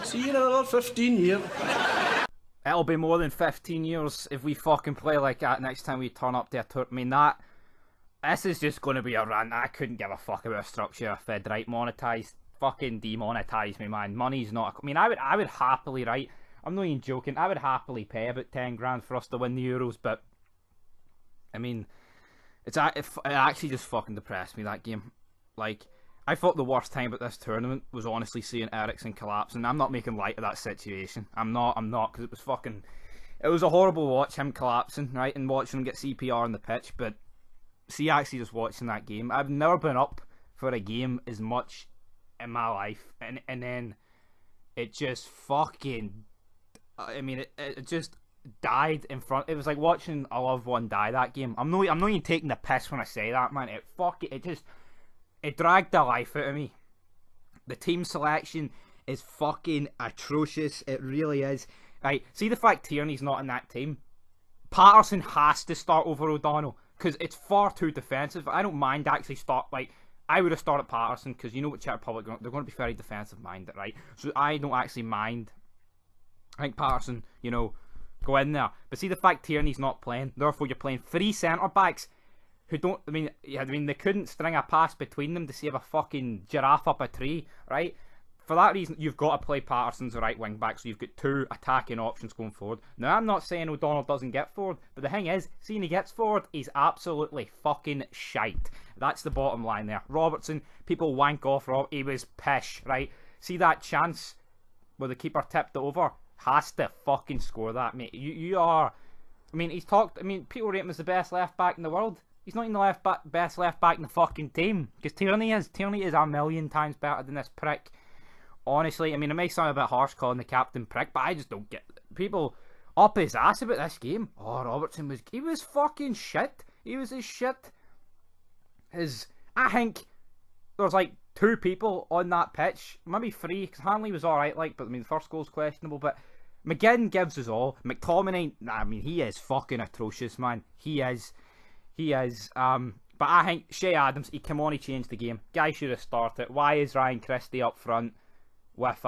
See you in another 15 years. It'll be more than 15 years if we fucking play like that next time we turn up to a tour. I mean, this is just going to be a rant. I couldn't give a fuck about structure if they'd right monetise. Fucking demonetise me, man. Money's not... I mean, I would happily, right? I'm not even joking. I would happily pay about 10 grand for us to win the Euros, but... I mean, it actually just fucking depressed me, that game. Like, I thought the worst time about this tournament was honestly seeing Eriksen collapse, and I'm not making light of that situation. I'm not, because it was fucking... It was a horrible watch, him collapsing, right? And watching him get CPR on the pitch, but... See, actually just watching that game, I've never been up for a game as much in my life, and then it just fucking... I mean, it just died in front... It was like watching a loved one die, that game. I'm not even taking the piss when I say that, man. It dragged the life out of me. The team selection is fucking atrocious. It really is. Right, see the fact Tierney's not in that team? Patterson has to start over O'Donnell, because it's far too defensive. I don't mind actually I would have started Patterson, because you know what Czech Republic, they're going to be very defensive minded, right? So I don't actually mind. I think Patterson, go in there. But see the fact Tierney's not playing, therefore you're playing 3 centre-backs who don't, I mean, they couldn't string a pass between them to save a fucking giraffe up a tree, right? For that reason, you've got to play Patterson's the right wing back, so you've got 2 attacking options going forward. Now, I'm not saying O'Donnell doesn't get forward, but the thing is, seeing he gets forward, he's absolutely fucking shite. That's the bottom line there. Robertson, people wank off Rob, he was pish, right? See that chance where the keeper tipped it over? Has to fucking score that, mate. You are... I mean, people rate him as the best left back in the world. He's not even the best left back in the fucking team, because Tierney is. Tierney is a million times better than this prick. Honestly, I mean, it may sound a bit harsh calling the captain prick, but I just don't get people up his ass about this game. Oh, Robertson was fucking shit. He was as shit as... I think there's like 2 people on that pitch, maybe 3, because Hanley was alright, but I mean, the first goal's questionable, but McGinn gives us all. McTominay, I mean, he is fucking atrocious, man. He is. But I think Shea Adams, he came on, he changed the game. Guy should have started. Why is Ryan Christie up front with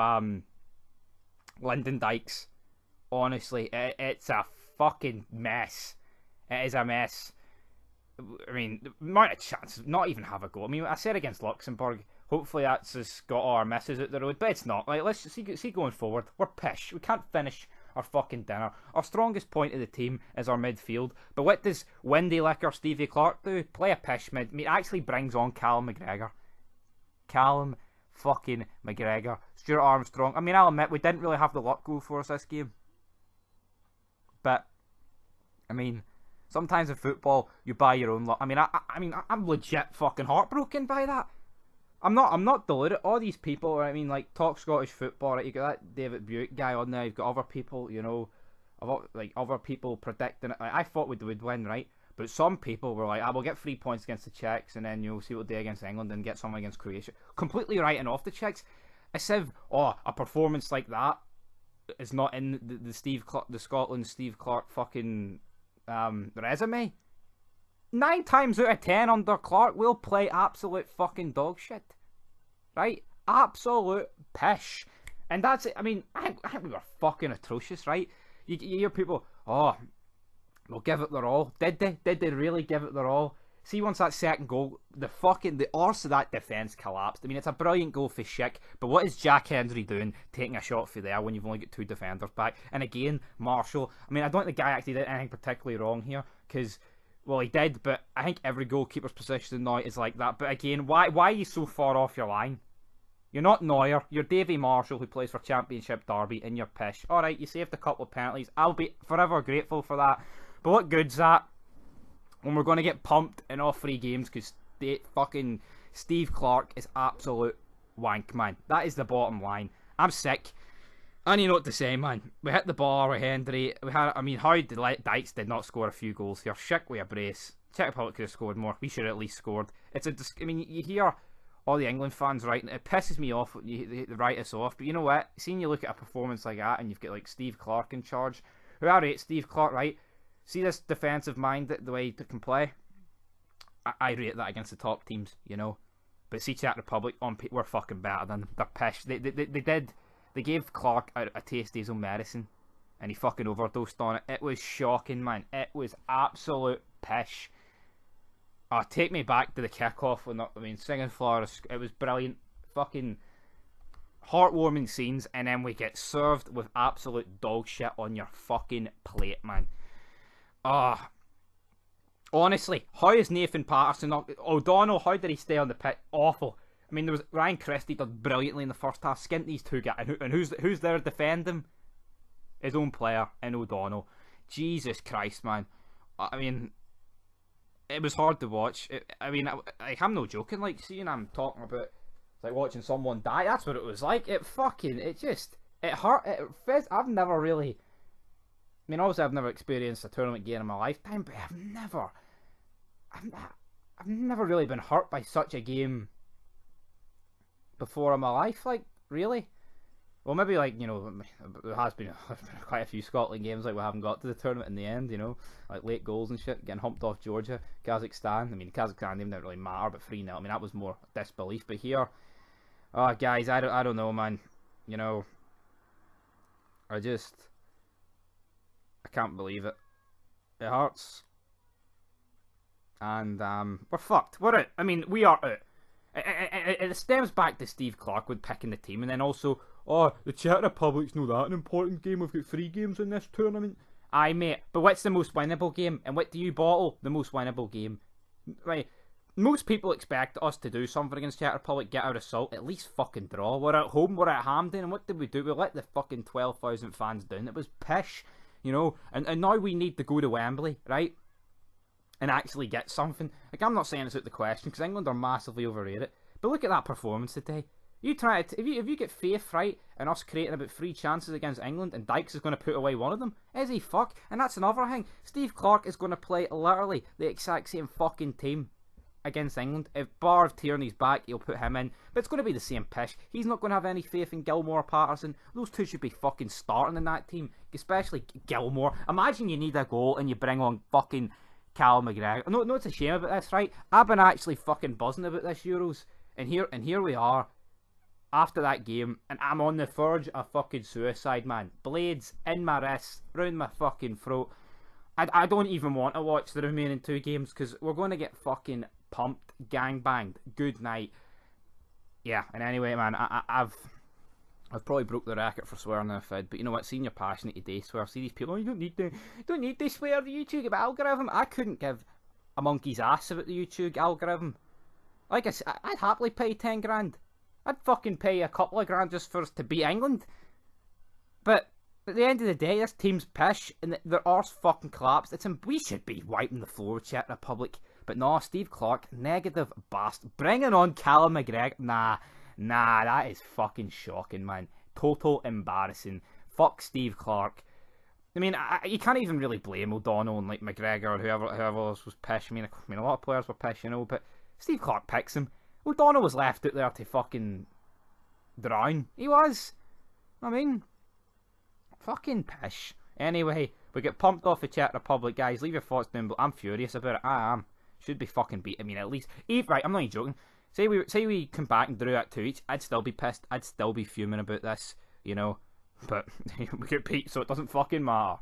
Lyndon Dykes? Honestly, it's a fucking mess. It is a mess. I mean, the amount of chances, not even have a goal. I mean, I said against Luxembourg, hopefully that's just got all our misses out the road, but it's not. Like, let's see going forward. We're pish. We can't finish our fucking dinner. Our strongest point of the team is our midfield. But what does Windy Licker Stevie Clarke do? Play a pish mid. I mean, it actually brings on Callum McGregor. Callum fucking McGregor. Stuart Armstrong. I mean, I'll admit, we didn't really have the luck go for us this game. But, I mean, sometimes in football, you buy your own luck. I mean, I'm legit fucking heartbroken by that. I'm not deluded. All these people, I mean, like, talk Scottish football, right? You got that David Buick guy on there. You've got other people, other people predicting it. Like, I thought we would win, right? But some people were like, we'll get 3 points against the Czechs, and then see what they do against England, and get something against Croatia. Completely writing off the Czechs. As if, a performance like that is not in the Scotland Steve Clarke fucking resume. 9 times out of 10 under Clarke, we'll play absolute fucking dog shit. Right? Absolute pish. And that's it. I mean, I think we were fucking atrocious, right? You hear people, they'll give it their all. Did they? Did they really give it their all? See, once that second goal, the arse of that defence collapsed. I mean, it's a brilliant goal for Schick, but what is Jack Hendry doing taking a shot for there when you've only got 2 defenders back? And again, Marshall, I mean, I don't think the guy actually did anything particularly wrong here, because... Well, he did, but I think every goalkeeper's position now is like that. But again, why are you so far off your line? You're not Neuer. You're Davy Marshall, who plays for Championship Derby, and you're pish. Alright, you saved a couple of penalties. I'll be forever grateful for that. But what good's that when we're going to get pumped in all 3 games because fucking Steve Clarke is absolute wank, man. That is the bottom line. I'm sick. I don't know what to say, man. We hit the bar with Hendry. How Dykes did not score a few goals here. Schick with a brace. Czech Republic could have scored more. We should have at least scored. You hear all the England fans writing. It pisses me off when they write us off. But you know what? Seeing you look at a performance like that and you've got like Steve Clarke in charge. Who I rate Steve Clarke, right? See this defensive mind, the way he can play? I rate that against the top teams, But see Czech Republic, we're fucking better than them. They're pish. They gave Clarke a taste of his own medicine, and he fucking overdosed on it. It was shocking, man. It was absolute pish. Oh, take me back to the kickoff when singing Florida. It was brilliant. Fucking heartwarming scenes, and then we get served with absolute dog shit on your fucking plate, man. Ah. Honestly, how is Nathan Patterson not... O'Donnell, how did he stay on the pitch? Awful. I mean, there was Ryan Christie did brilliantly in the first half. Skint these two guys. And who's there defending him? His own player in O'Donnell. Jesus Christ, man. I mean, it was hard to watch. I'm no joking. Like, seeing I'm talking about, it's like watching someone die. That's what it was like. It hurt. I've never really... I mean, obviously I've never experienced a tournament game in my lifetime, but I've never really been hurt by such a game before in my life, like, really. Well, maybe, like, you know, there has been quite a few Scotland games, like, we haven't got to the tournament in the end, you know, like late goals and shit, getting humped off Georgia, Kazakhstan. I mean, Kazakhstan didn't really matter, but 3-0, I mean, that was more disbelief. But here, oh, guys, I don't know, man, you know, I can't believe it. It hurts. And we're fucked. We're out. I mean, we are out. It stems back to Steve Clarke with picking the team, and then also, oh, the Czech Republic's not that an important game. We've got 3 games in this tournament. Aye, mate. But what's the most winnable game? And what do you bottle? The most winnable game. Right. Most people expect us to do something against Czech Republic, get out of salt, at least fucking draw. We're at home, we're at Hampden, and what did we do? We let the fucking 12,000 fans down. It was pish. You know, and now we need to go to Wembley, right? And actually get something. Like, I'm not saying it's out the question, because England are massively overrated. But look at that performance today. You try to, if you get faith, right, and us creating about 3 chances against England, and Dykes is going to put away one of them, is he fuck? And that's another thing. Steve Clarke is going to play literally the exact same fucking team against England. If bar of Tierney's back, he'll put him in. But it's going to be the same pish. He's not going to have any faith in Gilmore or Patterson. Those two should be fucking starting in that team. Especially Gilmore. Imagine you need a goal and you bring on fucking Callum McGregor. No, it's a shame about this, right? I've been actually fucking buzzing about this Euros. And here we are. After that game. And I'm on the verge of fucking suicide, man. Blades in my wrists. Round my fucking throat. I don't even want to watch the remaining 2 games. Because we're going to get fucking pumped, gangbanged. Good night. Yeah, and anyway, man, I've probably broke the record for swearing in a fid, but you know what? Seeing you're passionate today, swear. See these people, oh, you don't need to swear the YouTube algorithm. I couldn't give a monkey's ass about the YouTube algorithm. Like I said, I'd happily pay 10 grand. I'd fucking pay a couple of grand just for us to beat England. But at the end of the day, this team's pish, and their arse fucking collapsed. We should be wiping the floor with Czech Republic. But no, Steve Clarke, negative bastard. Bringing on Callum McGregor. Nah, that is fucking shocking, man. Total embarrassing. Fuck Steve Clarke. I mean, you can't even really blame O'Donnell and like McGregor or whoever else was pish. I mean, a lot of players were pish, you know, but Steve Clarke picks him. O'Donnell was left out there to fucking drown. He was. I mean, fucking pish. Anyway, we get pumped off the Czech Republic, guys. Leave your thoughts down below. I'm furious about it. I am. Should be fucking beat. I mean, at least. Right, I'm not even joking. Say we come back and drew that 2 each. I'd still be pissed. I'd still be fuming about this, you know. But we get beat, so it doesn't fucking matter.